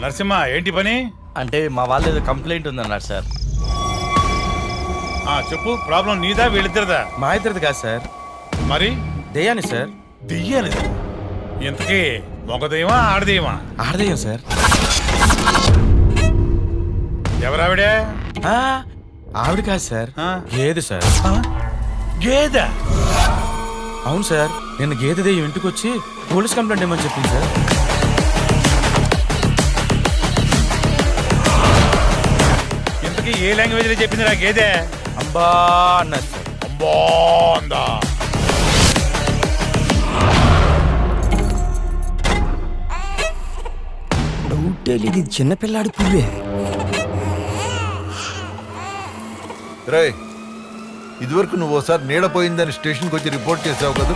నరసింహ ఏంటి పని? అంటే మా వాళ్ళు ఏదో కంప్లైంట్ ఉందన్నారు సార్. చెప్పు, ప్రాబ్లం నీదా వీళ్ళిద్దరిదా? మా ఇద్దరిది కాదు సార్, మరి దెయ్యాని సార్. దెయ్యాని? ఇంతకీ మొగదెయ్యమా ఆడదెయ్యమా? ఆడదెయ్యం సార్. ఎవరావిడే? ఆవిడ కాదు సార్, గేదె సార్. గేదె? అవును సార్, నిన్న గేదె దెయ్యం ఇంటికి వచ్చి పోలీస్ కంప్లైంట్ ఇవ్వమని చెప్పింది సార్. ఇంతకీ ఏ లాంగ్వేజ్ లో చెప్పింది నా గేదె? అంబా అన్నారు సార్. అంబా అందా? ఇది చిన్నపిల్లాడి పువ్వే. రే, ఇదివరకు నువ్వు ఓసారి నీడ పోయిందని స్టేషన్కి వచ్చి రిపోర్ట్ చేసావు కదా.